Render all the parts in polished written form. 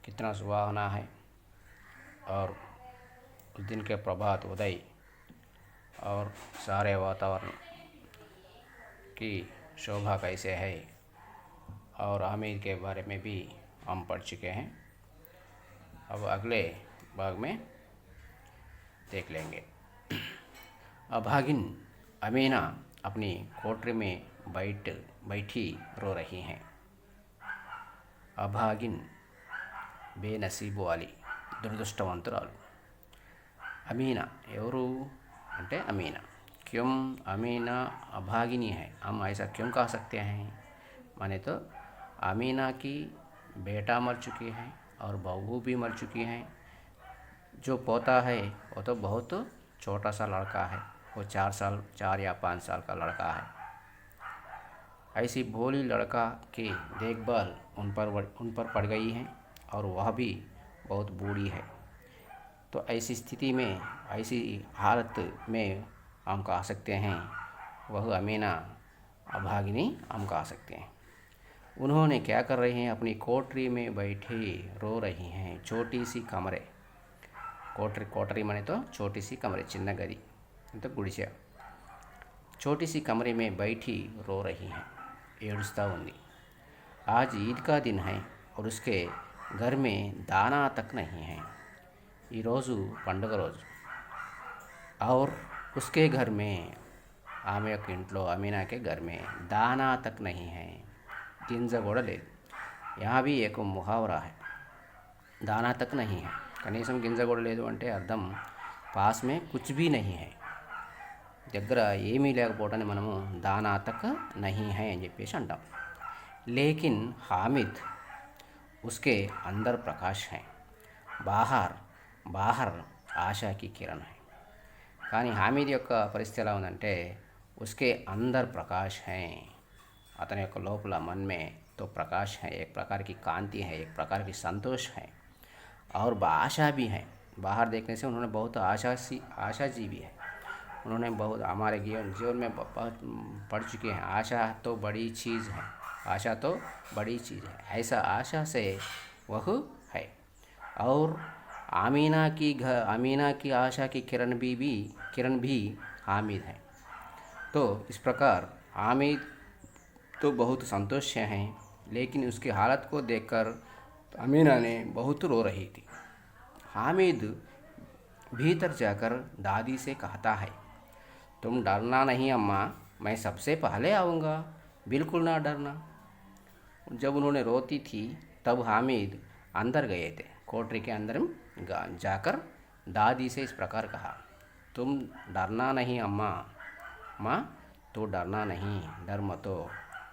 कितना सुहावना है। और उस दिन के प्रभात उदय और सारे वातावरण की शोभा कैसे है, और आमिर के बारे में भी हम पढ़ चुके हैं। अब अगले भाग में देख लेंगे। अभागिन अमीना अपनी कोठरी में बैठी रो रही हैं। अभागिन బేనసీబు వాలి, దురదృష్టవంతురాలు। अमीना ఎవరు అంటే अमीना। क्यों अमीना अभागिनी है, हम ऐसा क्यों कह सकते हैं? माने तो अमीना की बेटा मर चुकी है और बहू भी मर चुकी हैं। जो पोता है वो तो बहुत छोटा सा लड़का है, वो 4 या 5 साल का लड़का है। ऐसी भोली लड़का की देखभाल उन पर पड़ गई है और वह भी बहुत बूढ़ी है। तो ऐसी स्थिति में, ऐसी हालत में हम कह सकते हैं वह अमीना अभागिनी हम कह सकते हैं। उन्होंने क्या कर रही हैं? अपनी कोठरी में बैठे रो रही हैं। छोटी सी कमरे, कोठरी माने तो छोटी सी कमरे, చిన్న గది तो गुड़िया। छोटी सी कमरे में बैठी रो रही हैं, ఏడుస్తూ ఉంది। आज ईद का दिन है और उसके घर में दाना तक नहीं है। ఈ రోజు పండుగ రోజు और उसके घर में, ఆమె యొక్క ఇంట్లో, अमीना के घर में दाना तक नहीं है, గింజ కూడా లేదు। यहाँ भी एक मुहावरा है, दाना तक नहीं है। కనీసం గింజ కూడా లేదు అంటే అర్థం పాస్ में कुछ भी नहीं है, దగ్గర ఏమీ లేకపోవటాన్ని మనము దానా తక్ नहीं है అని చెప్పేసి అంటాం। लेकिन हामिद उसके अंदर प्रकाश है, बाहर आशा की किरण है। కానీ హామీద్ యొక్క పరిస్థితి ఎలా ఉందంటే उसके अंदर प्रकाश है, अतने యొక్క లోపల मन में तो प्रकाश है, एक प्रकार की कांति है, एक प्रकार की संतोष है और आशा भी है। बाहर देखने से उन्होंने बहुत आशाजीवी है। उन्होंने बहुत हमारे जीवन में बहुत पढ़ चुके हैं, आशा तो बड़ी चीज़ है, आशा तो बड़ी चीज़ है। ऐसा आशा से वह है। और अमीना की आशा की किरण भी हामिद है। तो इस प्रकार हामिद तो बहुत संतोष से हैं, लेकिन उसकी हालत को देखकर अमीना ने बहुत रो रही थी। हामिद भीतर जाकर दादी से कहता है, तुम डरना नहीं अम्मा, मैं सबसे पहले आऊँगा, बिल्कुल ना डरना। जब उन्होंने रोती थी तब हामिद अंदर गए थे, कोठरी के अंदर जाकर दादी से इस प्रकार कहा, तुम डरना नहीं अम्मा, माँ तो डरना नहीं, डर मतो,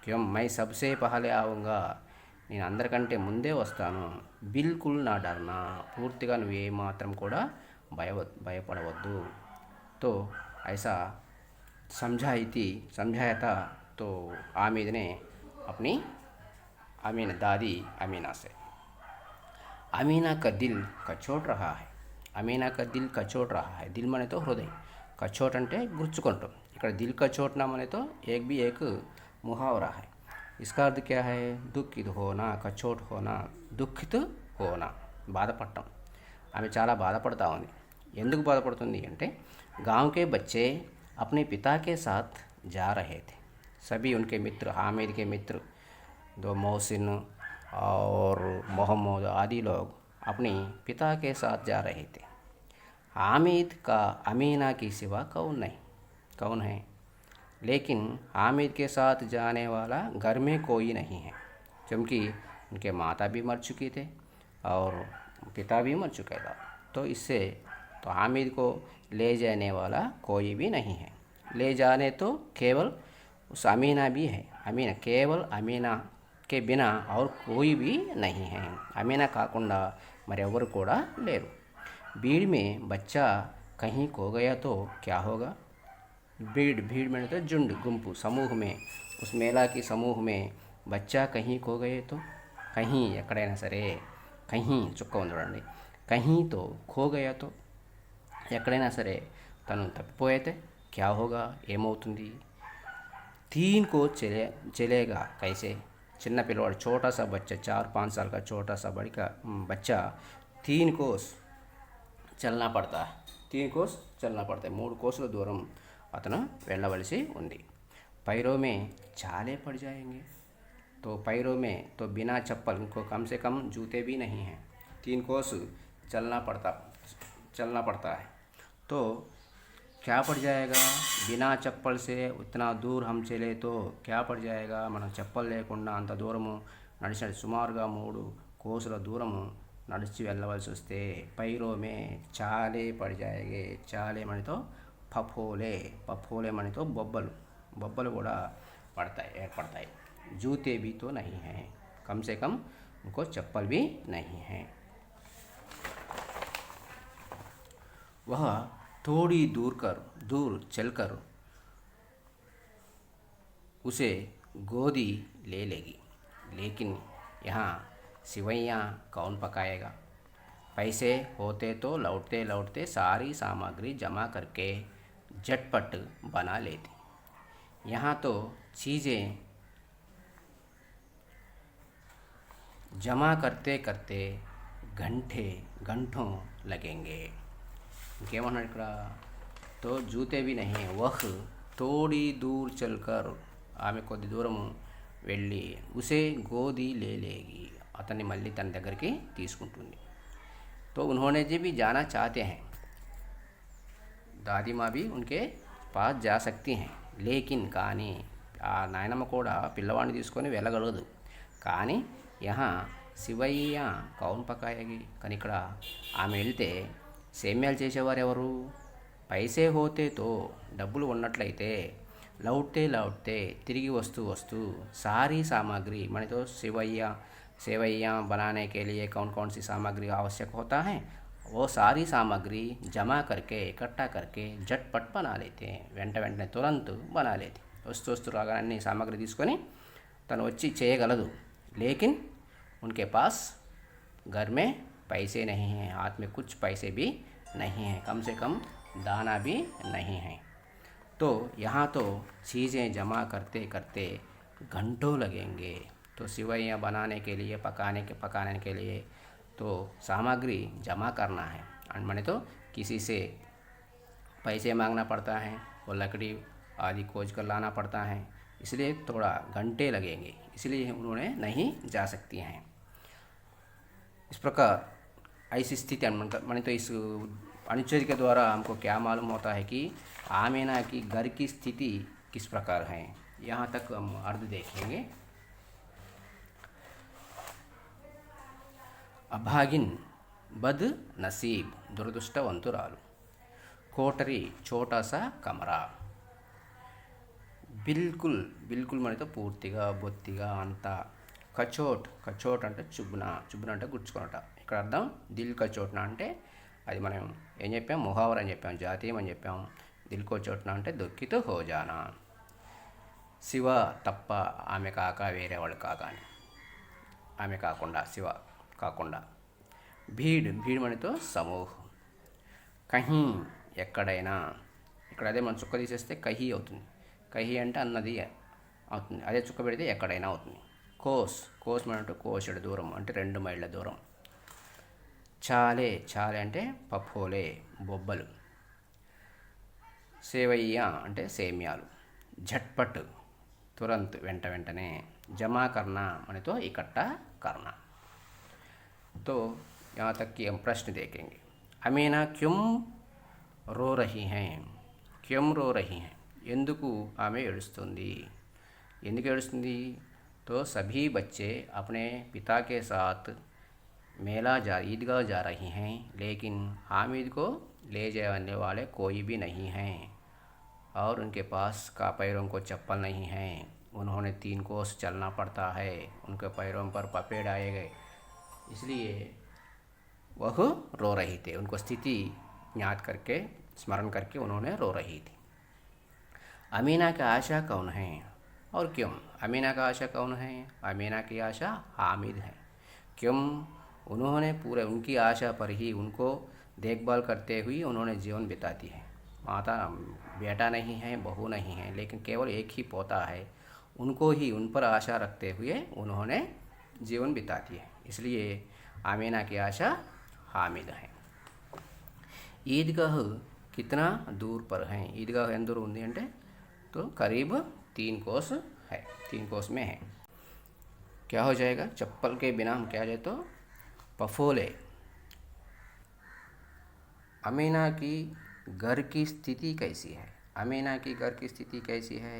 क्यों मैं सबसे पहले आऊँगा, నేను అందరికంటే ముందే వస్తాను, బిల్కుల్ నా డర్నా, పూర్తిగా నువ్వు ఏ మాత్రం కూడా భయపడవద్దు। तो ऐसा समझाया था तो हामिद ने अपनी दादी अमीना से। अमीना का दिल कचोट रहा है, अमीना का दिल कचोट रहा है। दिल माने तो हृदय, कचोट అంటే గుచ్చుకుంటాం। ఇక్కడ दिल कचोटना माने तो एक मुहावरा है। इसका अर्थ क्या है? दुखित होना, कचोट होना, दुखित होना, బాధపడటం। ఆమె చాలా బాధపడతా ఉంది। ఎందుకు బాధపడుతుంది అంటే गांव के बच्चे अपने पिता के साथ जा रहे थे। सभी उनके मित्र, हामिद के मित्र, दो मोहसिन और मोहम्मद आदि लोग अपने पिता के साथ जा रहे थे। हामिद का अमीना की सिवा कौन है? लेकिन हामिद के साथ जाने वाला घर में कोई नहीं है, क्योंकि उनके माता भी मर चुकी थे और पिता भी मर चुका था। तो इससे तो हामिद को ले जाने वाला कोई भी नहीं है। ले जाने तो केवल उस अमीना भी है, केवल अमीना के बिना और कोई भी नहीं है। अमीना काकुंडा मरेवरू కూడా లేరు। भीड़ में बच्चा कहीं खो गया तो क्या होगा? भीड़ में तो झुंड, गुंपु, समूह में, उस मेला की समूह में बच्चा कहीं खो गए तो, कहीं ఎక్కడైనా సరే, कहीं చుక్క ఉంది చూడండి, कहीं तो खो गया तो, ఎక్కడైనా సరే తను తప్పిపోయితే क्या होगा, ఏమవుతుంది? 3 को चलेगा कैसे, చిన్న పిల్లవాడు छोटा सा बच्चा 4-5 साल का छोटा सा बच्चा 3 कोस చలనా పడతా 3 కోస్ చలనా పడతాయి 3 కోసుల దూరం అతను వెళ్ళవలసి ఉంది. पैरों में छाले पड़ जाएंगे, तो पैरों में तो बिना चप्पल इनको कम से कम जूते भी नहीं हैं. 3 कोस चलना पड़ता है तो क्या पड़ जाएगा, बिना चप्पल से उतना दूर हम चले तो क्या पड़ जाएगा, మనం చెప్పలు లేకుండా అంత దూరము నడిచిన సుమారుగా 3 కోసుల దూరము నడిచి వెళ్ళవలసి వస్తే పైరోమే చాలే పడి జాయేగే. చాలే మనతో పఫోలే మనతో బొబ్బలు కూడా ఏర్పడతాయి. जूते भी तो नहीं हैं, कम से कम उनको चप्पल भी नहीं है. वह थोड़ी दूर चलकर उसे गोदी ले लेगी, लेकिन यहाँ सिवैयाँ कौन पकाएगा. पैसे होते तो लौटते सारी सामग्री जमा करके झटपट बना लेती. यहाँ तो चीज़ें जमा करते घंटों लगेंगे. ఇంకేమన్నాడు ఇక్కడ, తో జూతే भी नहीं है, वह थोड़ी दूर चलकर ఆమె కొద్ది దూరము వెళ్ళి ఉసే గోది లేలేగి అతన్ని మళ్ళీ తన దగ్గరికి తీసుకుంటుంది. तो उन्होंने जी भी जाना चाहते हैं, दादी माँ भी उनके पास जा सकती हैं, लेकिन కానీ ఆ నాయనమ్మ కూడా పిల్లవాడిని తీసుకొని వెళ్ళగలదు. కానీ यहाँ శివయ్య కౌన్ పకాయగి, కానీ ఇక్కడ ఆమె వెళ్తే సేమ్యాలు చేసేవారు ఎవరు, పైసే హోతేతో డబ్బులు ఉన్నట్లయితే లౌట్తే తిరిగి వస్తూ సారీ సామాగ్రి మనతో सेवैयाँ बनाने के लिए कौन कौन सी सामग्री आवश्यक होता है, वो सारी सामग्री जमा करके इकट्ठा करके झटपट बना लेते हैं. వెంటనే तुरंत बना लेते. वस्तु रागा अన్ని सामग्री తీసుకొని తను వచ్చి చేయగలదు. लेकिन उनके पास घर में पैसे नहीं हैं, हाथ में कुछ पैसे भी नहीं हैं, कम से कम दाना भी नहीं है. तो यहाँ तो चीज़ें जमा करते घंटों लगेंगे. तो सिवैयाँ बनाने के लिए पकाने के लिए तो सामग्री जमा करना है, माने तो किसी से पैसे मांगना पड़ता है, वो लकड़ी आदि खोज कर लाना पड़ता है, इसलिए थोड़ा घंटे लगेंगे, इसलिए उन्होंने नहीं जा सकती हैं. इस प्रकार ऐसी स्थिति माने तो इस अनुच्छेद के द्वारा हमको क्या मालूम होता है कि आमीना की घर की स्थिति किस प्रकार है. यहाँ तक हम अर्थ देखेंगे. अभागिन बद नसीब దురదృష్టవంతురాలు. कोठरी छोटा सा कमरा. బిల్కుల్ మనతో పూర్తిగా బొత్తిగా అంతా. కచోట్ అంటే చుబ్బున అంటే గుచ్చుకున్నట. ఇక్కడ అర్థం దిల్ కచోట్న అంటే అది మనం ఏం చెప్పాం, ముహావర్ అని చెప్పాం, జాతీయం అని చెప్పాం. దిల్ కచోట్న అంటే దొక్కితో హోజానా. శివ తప్ప ఆమె కాక వేరే వాళ్ళు కాక అని, ఆమె కాకుండా శివ కాకుండా. భీడ్ మనతో సమూహం. కహీ ఎక్కడైనా, ఇక్కడ అదే మనం చుక్క తీసేస్తే కహీ అవుతుంది. కహీ అంటే అన్నది అవుతుంది, అదే చుక్క పెడితే ఎక్కడైనా అవుతుంది. కోస్ మనతో కోసెడు దూరం అంటే 2 మైళ్ళ దూరం. చాలే అంటే పఫోలే బొబ్బలు. సేవయ్య అంటే సేమ్యాలు. झटपट तुरंत వెంటనే. जमा करना మనతో इकट्ठा करना. तो यहाँ तक कि हम प्रश्न देखेंगे. अमीना क्यों रो रही हैं, ఎందుకు ఆమె ఏడుస్తుంది, ఎందుకు ఏడుస్తుంది. तो सभी बच्चे अपने पिता के साथ ईदगाह जा रही हैं, लेकिन हामिद को ले जाने वाले कोई भी नहीं हैं और उनके पास का पैरों को चप्पल नहीं है. उन्होंने 3 कोस चलना पड़ता है, उनके पैरों पर पपेड़ आए गए, इसलिए वह रो रही थी. उनको स्थिति याद करके स्मरण करके उन्होंने रो रही थी. अमीना की आशा कौन है और क्यों. अमीना का आशा कौन है, अमीना की आशा हामिद है. क्यों, उन्होंने पूरे उनकी आशा पर ही उनको देखभाल करते हुए उन्होंने जीवन बिताती है. माता बेटा नहीं है, बहू नहीं है, लेकिन केवल एक ही पोता है, उनको ही उन पर आशा रखते हुए उन्होंने जीवन बिता दिए, इसलिए आमीना की आशा हामिद है। ईदगाह कितना दूर पर है? ईदगाह ఎంత దూరం ఉంది అంటే तो करीब 3 कोस है, 3 कोस में है। क्या हो जाएगा? चप्पल के बिना हम क्या जाए तो पफोले। अमीना की घर की स्थिति कैसी है? अमीना की घर की स्थिति कैसी है?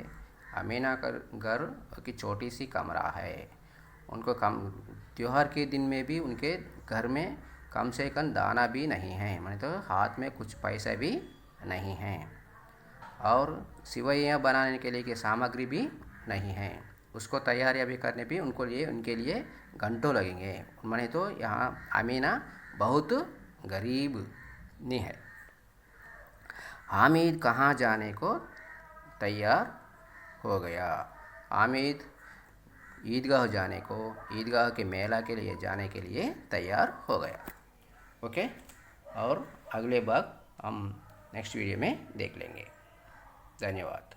अमीना का घर की छोटी सी कमरा है। उनको कम त्योहार के दिन में भी उनके घर में कम से कम दाना भी नहीं है, माने तो हाथ में कुछ पैसे भी नहीं हैं, और सिवैयाँ बनाने के लिए की सामग्री भी नहीं है। उसको तैयारियाँ भी करने भी उनके लिए घंटों लगेंगे। माने तो यहाँ अमीना बहुत गरीब नहीं है। हामिद कहाँ जाने को तैयार हो गया? हामिद ईदगाह जाने को, ईदगाह के मेला के लिए जाने के लिए तैयार हो गया। ओके, और अगले भाग हम नेक्स्ट वीडियो में देख लेंगे। धन्यवाद।